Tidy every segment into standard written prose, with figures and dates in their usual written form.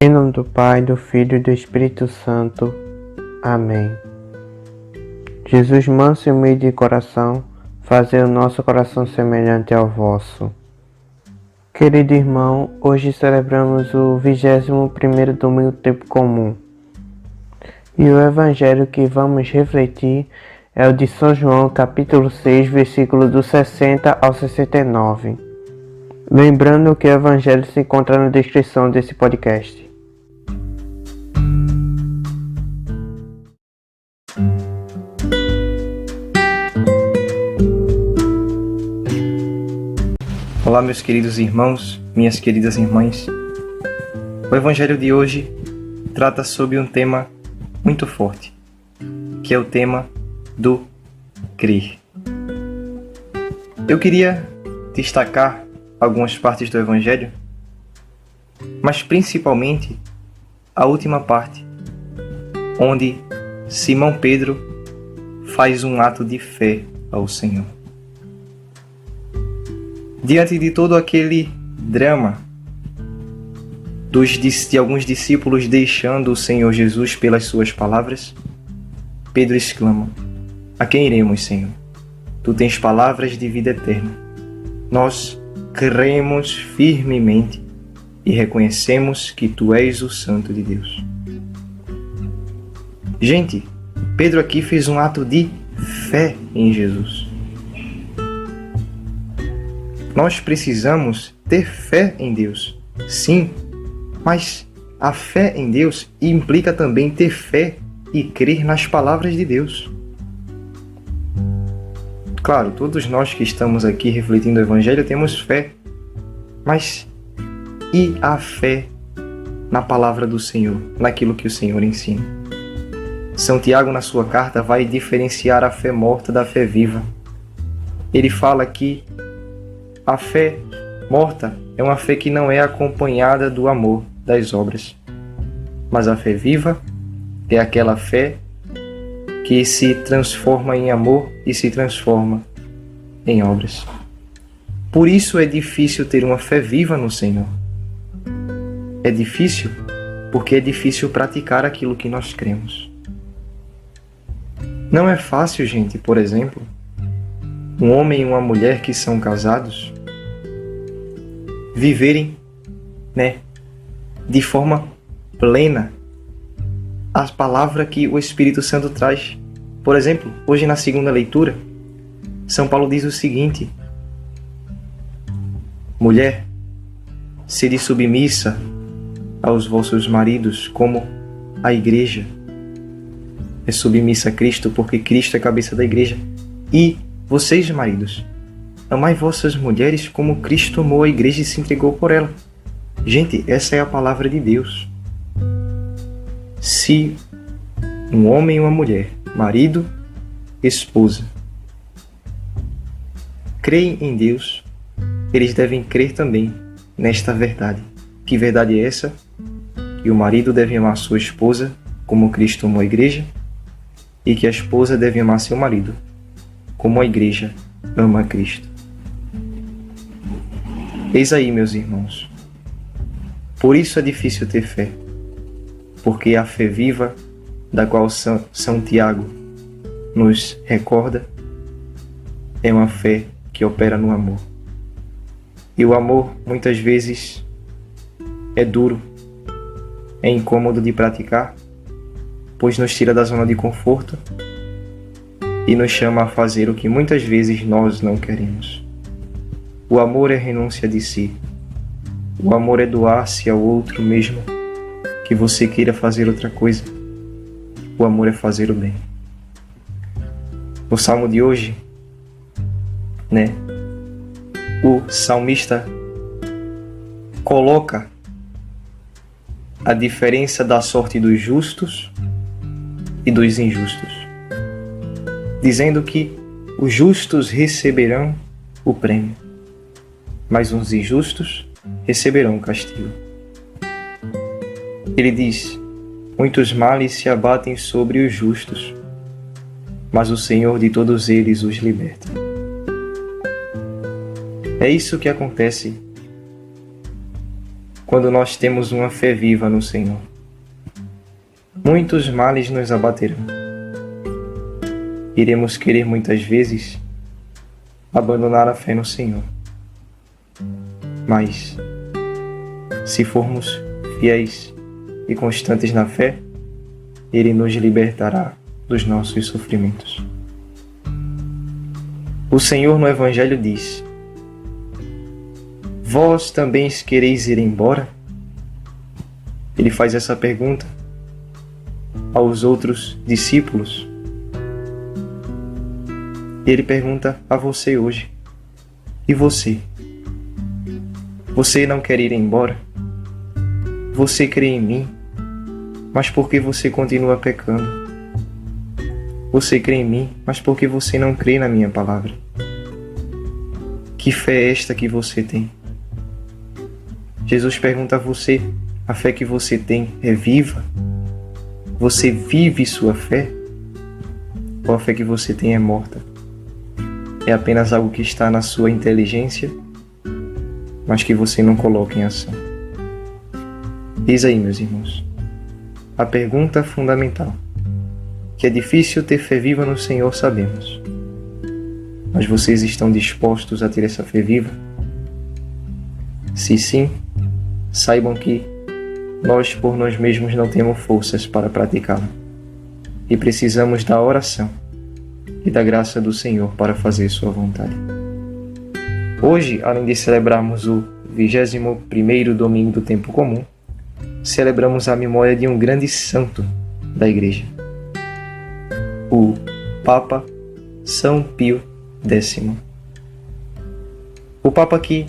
Em nome do Pai, do Filho e do Espírito Santo. Amém. Jesus, manso e humilde de coração, fazei o nosso coração semelhante ao vosso. Querido irmão, hoje celebramos o 21º domingo do tempo comum. E o evangelho que vamos refletir é o de São João, capítulo 6, versículo do 60 ao 69. Lembrando que o evangelho se encontra na descrição desse podcast. Olá, meus queridos irmãos, minhas queridas irmãs. O evangelho de hoje trata sobre um tema muito forte, que é o tema do crer. Eu queria destacar algumas partes do evangelho, mas principalmente a última parte, onde Simão Pedro faz um ato de fé ao Senhor. Diante de todo aquele drama de alguns discípulos deixando o Senhor Jesus pelas suas palavras, Pedro exclama: "A quem iremos, Senhor? Tu tens palavras de vida eterna. Nós cremos firmemente e reconhecemos que Tu és o Santo de Deus." Gente, Pedro aqui fez um ato de fé em Jesus. Nós precisamos ter fé em Deus, sim, mas a fé em Deus implica também ter fé e crer nas palavras de Deus. Claro, todos nós que estamos aqui refletindo o Evangelho temos fé, mas e a fé na palavra do Senhor, naquilo que o Senhor ensina? São Tiago, na sua carta, vai diferenciar a fé morta da fé viva. Ele fala que a fé morta é uma fé que não é acompanhada do amor, das obras. Mas a fé viva é aquela fé que se transforma em amor e se transforma em obras. Por isso é difícil ter uma fé viva no Senhor. É difícil porque é difícil praticar aquilo que nós cremos. Não é fácil, gente, por exemplo, um homem e uma mulher que são casados viverem, de forma plena as palavras que o Espírito Santo traz. Por exemplo, hoje na segunda leitura, São Paulo diz o seguinte: "Mulher, sede submissa aos vossos maridos, como a igreja é submissa a Cristo, porque Cristo é a cabeça da igreja. E vocês, maridos, amai vossas mulheres como Cristo amou a igreja e se entregou por ela." Gente, essa é a palavra de Deus. Se um homem e uma mulher, marido, esposa, creem em Deus, eles devem crer também nesta verdade. Que verdade é essa? Que o marido deve amar sua esposa como Cristo amou a igreja, e que a esposa deve amar seu marido como a igreja ama a Cristo. Eis aí, meus irmãos. Por isso é difícil ter fé, porque a fé viva, da qual São Tiago nos recorda, é uma fé que opera no amor. E o amor, muitas vezes, é duro, é incômodo de praticar, pois nos tira da zona de conforto e nos chama a fazer o que muitas vezes nós não queremos. O amor é renúncia de si. O amor é doar-se ao outro mesmo que você queira fazer outra coisa. O amor é fazer o bem. No salmo de hoje, o salmista coloca a diferença da sorte dos justos e dos injustos, dizendo que os justos receberão o prêmio, mas os injustos receberão o castigo. Ele diz: muitos males se abatem sobre os justos, mas o Senhor de todos eles os liberta. É isso que acontece quando nós temos uma fé viva no Senhor. Muitos males nos abaterão. Iremos querer muitas vezes abandonar a fé no Senhor. Mas, se formos fiéis e constantes na fé, Ele nos libertará dos nossos sofrimentos. O Senhor no Evangelho diz: vós também quereis ir embora? Ele faz essa pergunta aos outros discípulos. Ele pergunta a você hoje: e você? Você não quer ir embora? Você crê em mim, mas por que você continua pecando? Você crê em mim, mas por que você não crê na minha palavra? Que fé é esta que você tem? Jesus pergunta a você: a fé que você tem é viva? Você vive sua fé? Ou a fé que você tem é morta? É apenas algo que está na sua inteligência, mas que você não coloca em ação. Eis aí, meus irmãos, a pergunta fundamental. Que é difícil ter fé viva no Senhor, sabemos. Mas vocês estão dispostos a ter essa fé viva? Se sim, saibam que nós por nós mesmos não temos forças para praticá-la. E precisamos da oração e da graça do Senhor para fazer sua vontade. Hoje, além de celebrarmos o 21º domingo do tempo comum, celebramos a memória de um grande santo da Igreja, o Papa São Pio X. O Papa que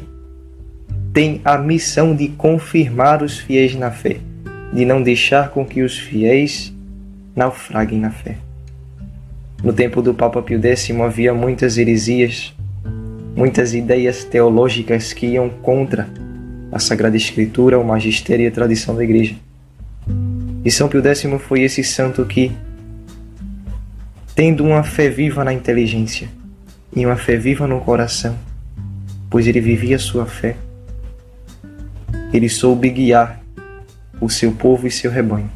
tem a missão de confirmar os fiéis na fé, de não deixar com que os fiéis naufraguem na fé. No tempo do Papa Pio X havia muitas heresias, muitas ideias teológicas que iam contra a Sagrada Escritura, o magistério e a tradição da Igreja. E São Pio X foi esse santo que, tendo uma fé viva na inteligência e uma fé viva no coração, pois ele vivia sua fé, ele soube guiar o seu povo e seu rebanho,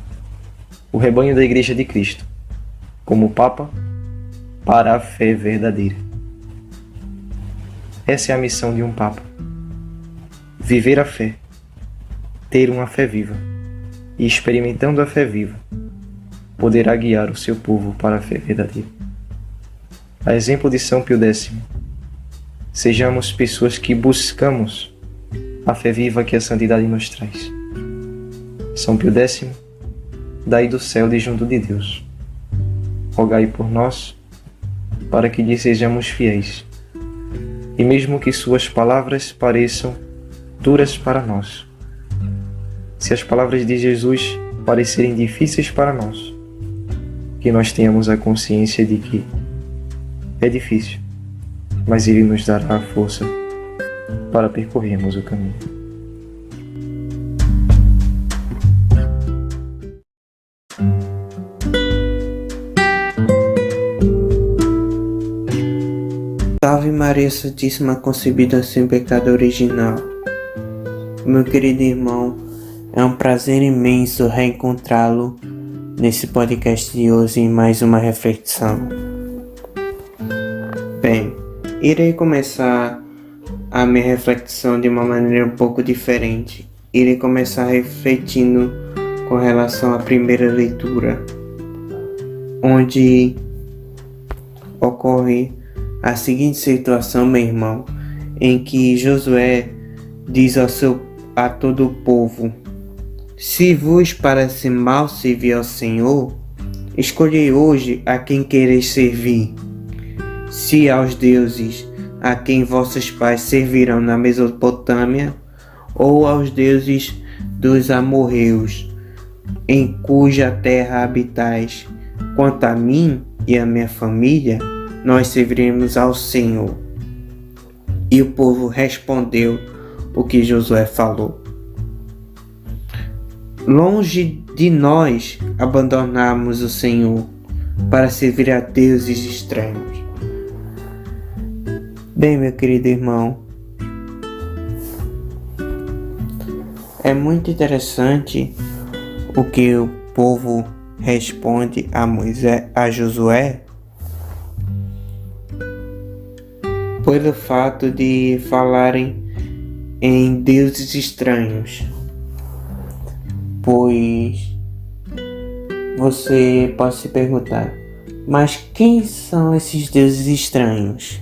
o rebanho da Igreja de Cristo, como Papa, para a fé verdadeira. Essa é a missão de um Papa: viver a fé, ter uma fé viva, e experimentando a fé viva, poderá guiar o seu povo para a fé verdadeira. A exemplo de São Pio X, sejamos pessoas que buscamos a fé viva que a santidade nos traz. São Pio X, daí do céu de junto de Deus, rogai por nós, para que lhe sejamos fiéis, e mesmo que suas palavras pareçam duras para nós, se as palavras de Jesus parecerem difíceis para nós, que nós tenhamos a consciência de que é difícil, mas Ele nos dará a força para percorrermos o caminho. Salve Maria Santíssima, concebida sem pecado original. Meu querido irmão, é um prazer imenso reencontrá-lo nesse podcast de hoje em mais uma reflexão. Bem, irei começar a minha reflexão de uma maneira um pouco diferente. Irei começar refletindo com relação à primeira leitura, onde ocorre a seguinte situação, meu irmão, em que Josué diz a todo o povo: se vos parece mal servir ao Senhor, escolhei hoje a quem quereis servir. Se aos deuses a quem vossos pais serviram na Mesopotâmia, ou aos deuses dos amorreus, em cuja terra habitais. Quanto a mim e a minha família, nós serviremos ao Senhor. E o povo respondeu o que Josué falou: longe de nós abandonarmos o Senhor, para servir a deuses estranhos. Bem, meu querido irmão, é muito interessante o que o povo responde a Josué, pelo fato de falarem em deuses estranhos. Pois você pode se perguntar, mas quem são esses deuses estranhos?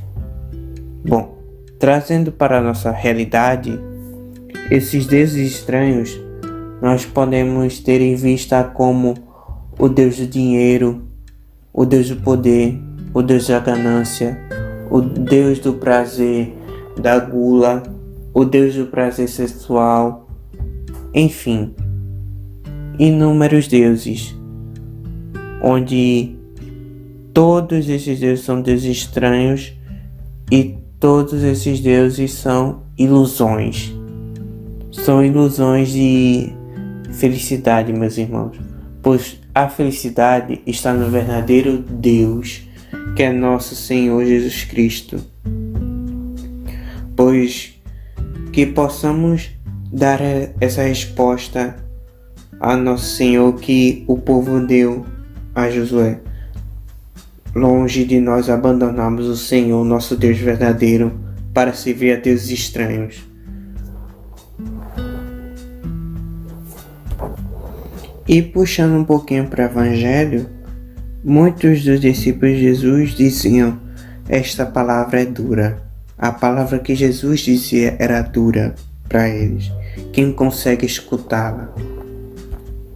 Bom, trazendo para a nossa realidade, esses deuses estranhos nós podemos ter em vista como o Deus do dinheiro, o Deus do poder, o Deus da ganância, o Deus do prazer, da gula, o Deus do prazer sexual, enfim, inúmeros deuses, onde todos esses deuses são deuses estranhos e todos esses deuses são ilusões. São ilusões de felicidade, meus irmãos, pois a felicidade está no verdadeiro Deus, que é nosso Senhor Jesus Cristo. Pois que possamos dar essa resposta a nosso Senhor que o povo deu a Josué. Longe de nós abandonarmos o Senhor, nosso Deus verdadeiro, para servir a deuses estranhos. E puxando um pouquinho para o Evangelho, muitos dos discípulos de Jesus diziam: esta palavra é dura. A palavra que Jesus dizia era dura para eles. Quem consegue escutá-la?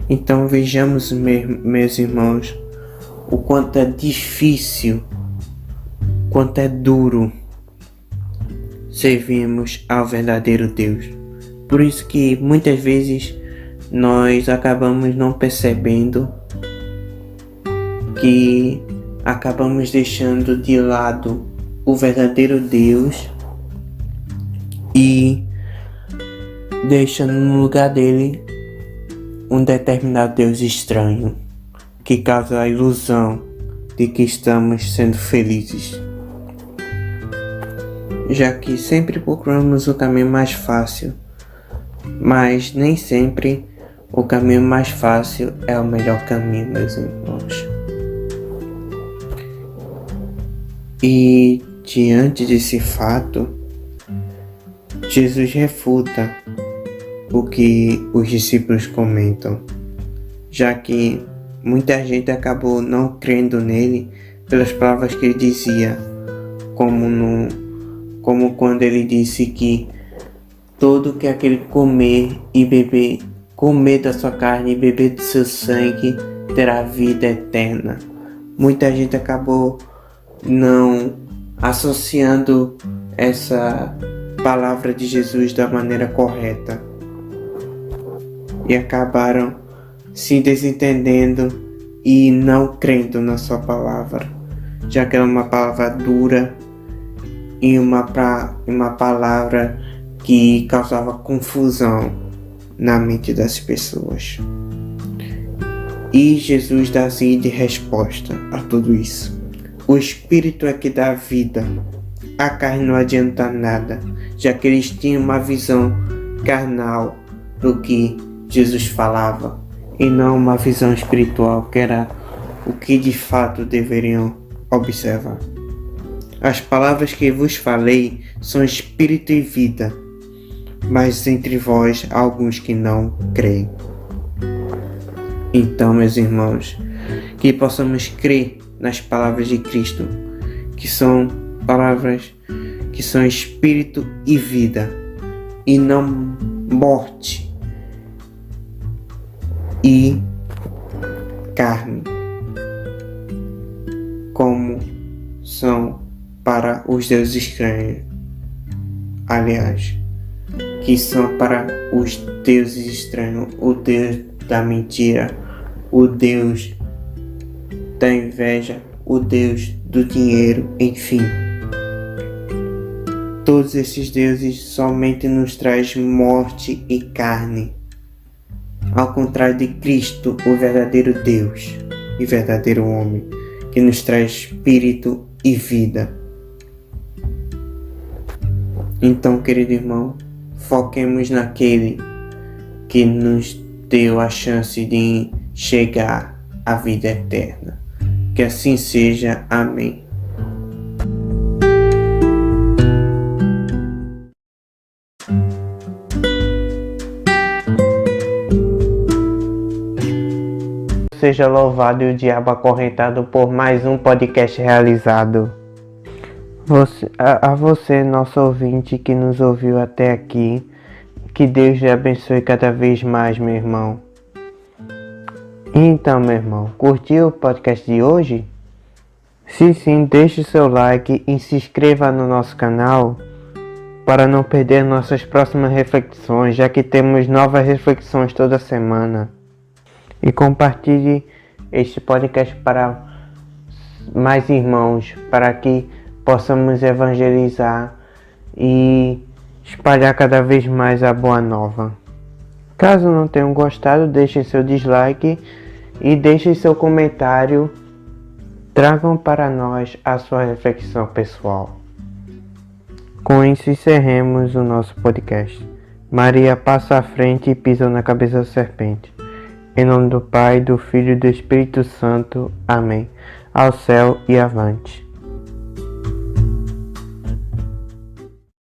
Então vejamos, meus irmãos, o quanto é difícil, quanto é duro servirmos ao verdadeiro Deus. Por isso que muitas vezes nós acabamos não percebendo que acabamos deixando de lado o verdadeiro Deus e deixando no lugar dele um determinado Deus estranho, que causa a ilusão de que estamos sendo felizes, já que sempre procuramos o caminho mais fácil, mas nem sempre o caminho mais fácil é o melhor caminho, meus irmãos. E diante desse fato, Jesus refuta o que os discípulos comentam, já que muita gente acabou não crendo nele pelas palavras que ele dizia, como quando ele disse que todo que aquele comer da sua carne e beber do seu sangue terá vida eterna. Muita gente acabou não associando essa palavra de Jesus da maneira correta e acabaram se desentendendo e não crendo na sua palavra, já que era uma palavra dura e uma palavra que causava confusão na mente das pessoas. E Jesus dá a seguinte resposta a tudo isso: o Espírito é que dá vida, a carne não adianta nada, já que eles tinham uma visão carnal do que Jesus falava e não uma visão espiritual, que era o que de fato deveriam observar. As palavras que vos falei são espírito e vida, mas entre vós há alguns que não creem. Então, meus irmãos, que possamos crer nas palavras de Cristo, que são palavras que são espírito e vida, e não morte e carne, como são para os deuses estranhos, aliás, que são para os deuses estranhos, o Deus da mentira, o Deus da inveja, o Deus do dinheiro, enfim. Todos esses deuses somente nos traz morte e carne, ao contrário de Cristo, o verdadeiro Deus e verdadeiro homem, que nos traz espírito e vida. Então, querido irmão, foquemos naquele que nos deu a chance de chegar à vida eterna. Que assim seja. Amém. Seja louvado e o diabo acorrentado por mais um podcast realizado. A você, nosso ouvinte que nos ouviu até aqui, que Deus lhe abençoe cada vez mais, meu irmão. Então, meu irmão, curtiu o podcast de hoje? Se sim, deixe seu like e se inscreva no nosso canal para não perder nossas próximas reflexões, já que temos novas reflexões toda semana. E compartilhe este podcast para mais irmãos, para que possamos evangelizar e espalhar cada vez mais a boa nova. Caso não tenham gostado, deixem seu dislike e deixem seu comentário. Tragam para nós a sua reflexão pessoal. Com isso encerremos o nosso podcast. Maria passa à frente e pisa na cabeça da serpente. Em nome do Pai, do Filho e do Espírito Santo. Amém. Ao céu e avante.